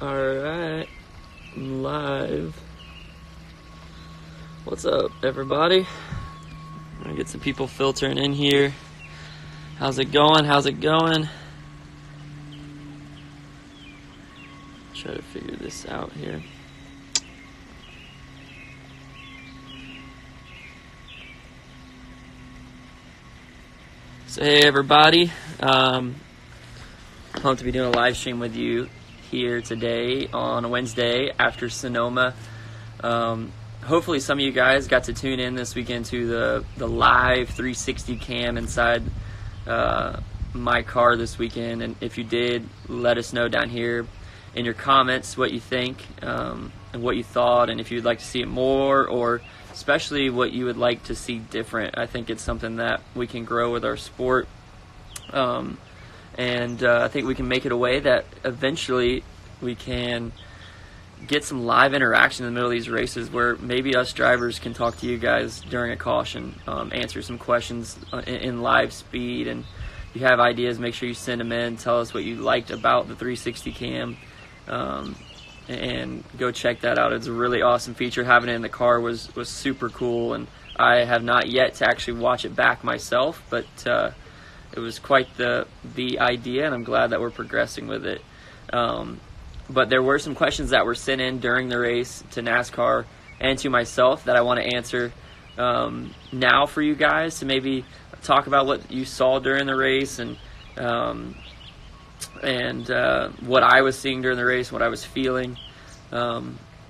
Alright, I'm live. What's up, everybody? I'm gonna get some people filtering in here. How's it going? How's it going? Try to figure this out here. So hey everybody, pumped to be doing a live stream with you here today on a Wednesday after Sonoma. Hopefully some of you guys got to tune in this weekend to the live 360 cam inside my car this weekend, and if you did, let us know down here in your comments what you think and what you thought, and if you'd like to see it more, or especially what you would like to see different. I think it's something that we can grow with our sport, and I think we can make it a way that eventually we can get some live interaction in the middle of these races, where maybe us drivers can talk to you guys during a caution, answer some questions in live speed, and if you have ideas, make sure you send them in. Tell us what you liked about the 360 cam, and go check that out. It's a really awesome feature. Having it in the car was super cool, and I have not yet to actually watch it back myself, but it was quite the idea, and I'm glad that we're progressing with it. But there were some questions that were sent in during the race to NASCAR and to myself that I want to answer now for you guys, to maybe talk about what you saw during the race, and what I was seeing during the race, what I was feeling.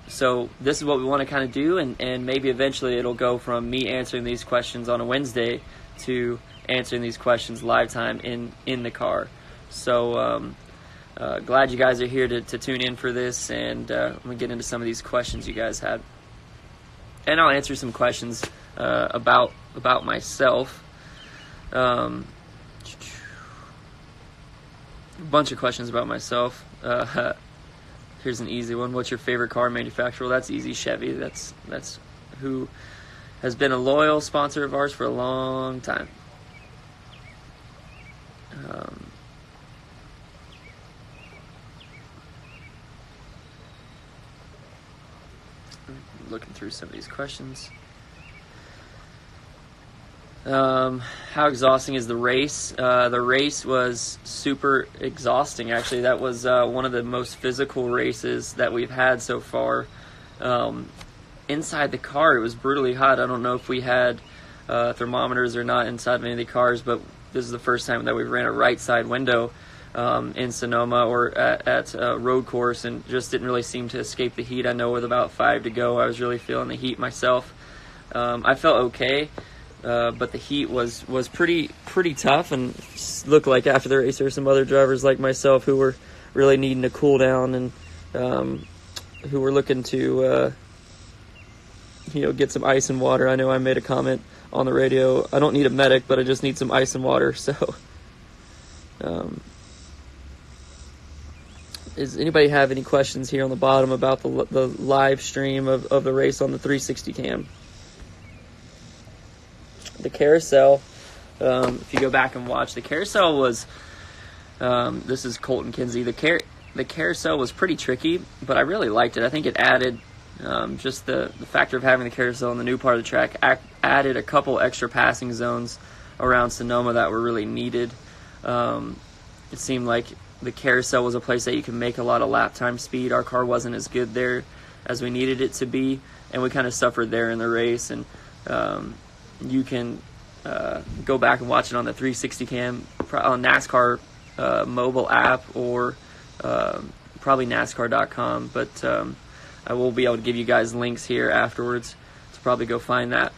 So this is what we want to kind of do, and maybe eventually it'll go from me answering these questions on a Wednesday to answering these questions live time in the car. So glad you guys are here to tune in for this, and I'm going to get into some of these questions you guys had. And I'll answer some questions about myself. A bunch of questions about myself. Here's an easy one. What's your favorite car manufacturer? Well, that's easy. Chevy. That's who has been a loyal sponsor of ours for a long time. Looking through some of these questions. How exhausting is the race? The race was super exhausting, actually. That was one of the most physical races that we've had so far. Inside the car, it was brutally hot. I don't know if we had thermometers or not inside many of the cars, but this is the first time that we ran a right side window in Sonoma or at a road course, and just didn't really seem to escape the heat. I know with about 5 to go, I was really feeling the heat myself. I felt okay. But the heat was pretty tough, and looked like after the race there were some other drivers like myself who were really needing to cool down, and who were looking to get some ice and water. I know I made a comment on the radio, I don't need a medic, but I just need some ice and water. So does anybody have any questions here on the bottom about the live stream of the race on the 360 cam? The carousel, if you go back and watch, the carousel was, this is Colton Kinsey, the carousel was pretty tricky, but I really liked it. I think it added, just the factor of having the carousel in the new part of the track, added a couple extra passing zones around Sonoma that were really needed. It seemed like the carousel was a place that you can make a lot of lap time speed. Our car wasn't as good there as we needed it to be, and we kind of suffered there in the race, and you can go back and watch it on the 360 cam on NASCAR mobile app, or probably NASCAR.com. But I will be able to give you guys links here afterwards to probably go find that.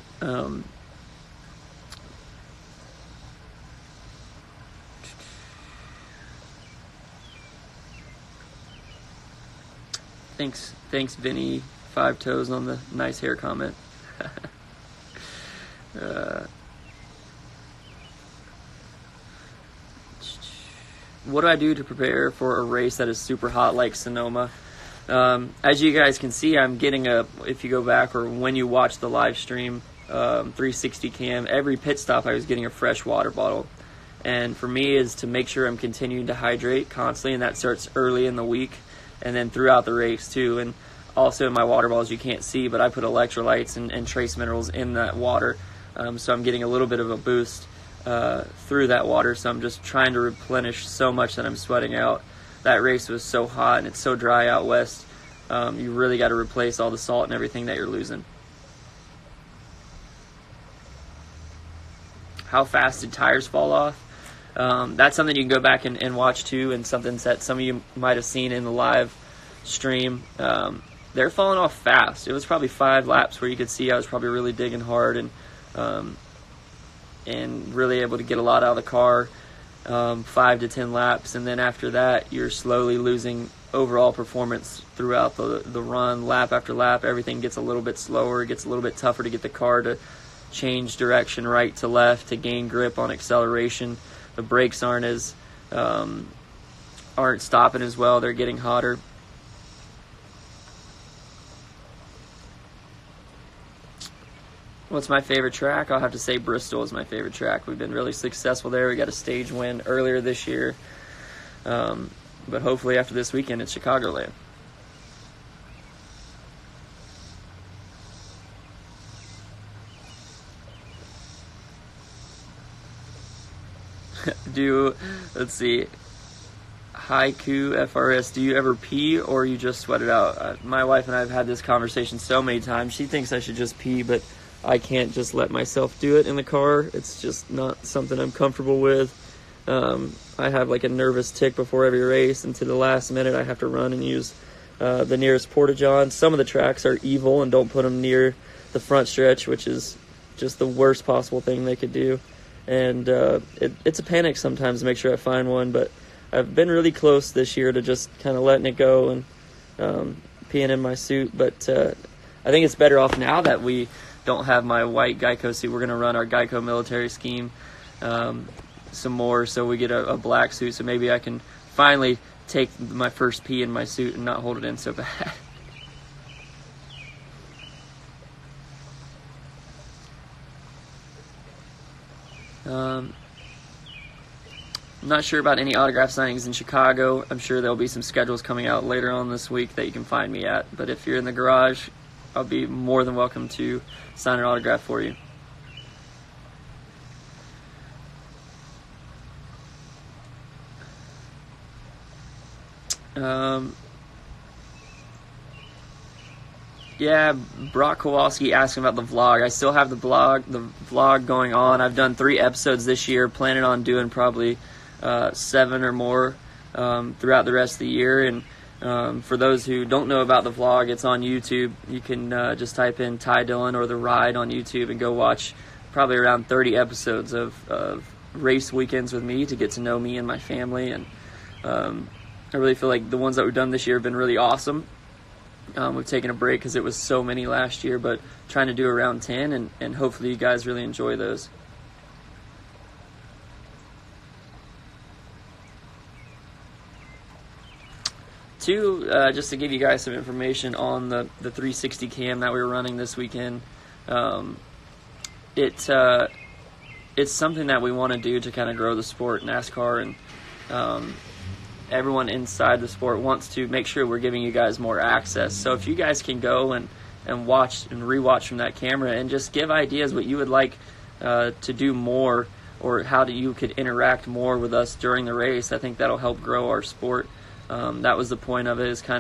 Thanks, Vinny 5 Toes, on the nice hair comment. What do I do to prepare for a race that is super hot like Sonoma? As you guys can see, I'm getting if you go back or when you watch the live stream, 360 cam, every pit stop I was getting a fresh water bottle. And for me is to make sure I'm continuing to hydrate constantly, and that starts early in the week. and then throughout the race too. And also in my water bottles, you can't see, but I put electrolytes and trace minerals in that water, so I'm getting a little bit of a boost through that water. So I'm just trying to replenish so much that I'm sweating out. That race was so hot and it's so dry out west. You really got to replace all the salt and everything that you're losing. How fast did tires fall off? That's something you can go back and watch too, and something that some of you might have seen in the live stream. They're falling off fast. It was probably 5 laps where you could see I was probably really digging hard and really able to get a lot out of the car. 5 to 10 laps, and then after that you're slowly losing overall performance throughout the run. Lap after lap, everything gets a little bit slower. It gets a little bit tougher to get the car to change direction right to left, to gain grip on acceleration. The brakes aren't stopping as well. They're getting hotter. What's my favorite track? I'll have to say Bristol is my favorite track. We've been really successful there. We got a stage win earlier this year. But hopefully after this weekend, it's Chicagoland. Let's see. Haiku FRS, do you ever pee or you just sweat it out? My wife and I have had this conversation so many times. She thinks I should just pee, but I can't just let myself do it in the car. It's just not something I'm comfortable with. I have like a nervous tick before every race, and to the last minute I have to run and use the nearest porta-john. Some of the tracks are evil and don't put them near the front stretch, which is just the worst possible thing they could do. And it's a panic sometimes to make sure I find one, but I've been really close this year to just kind of letting it go and peeing in my suit. But I think it's better off now that we don't have my white Geico suit. We're going to run our Geico military scheme some more, so we get a black suit, so maybe I can finally take my first pee in my suit and not hold it in so bad. I'm not sure about any autograph signings in Chicago. I'm sure there'll be some schedules coming out later on this week that you can find me at, but if you're in the garage, I'll be more than welcome to sign an autograph for you. Yeah, Brock Kowalski asking about the vlog. I still have the vlog going on. I've done 3 episodes this year, planning on doing probably 7 or more throughout the rest of the year. And for those who don't know about the vlog, it's on YouTube. You can just type in Ty Dillon or The Ride on YouTube and go watch probably around 30 episodes of race weekends with me to get to know me and my family. And I really feel like the ones that we've done this year have been really awesome. We've taken a break because it was so many last year, but trying to do around 10, and hopefully you guys really enjoy those. Two, just to give you guys some information on the 360 cam that we were running this weekend. It's something that we want to do to kind of grow the sport, NASCAR, and everyone inside the sport wants to make sure we're giving you guys more access. So if you guys can go and watch and rewatch from that camera and just give ideas what you would like to do more, or how you could interact more with us during the race, I think that'll help grow our sport. That was the point of it, is kind of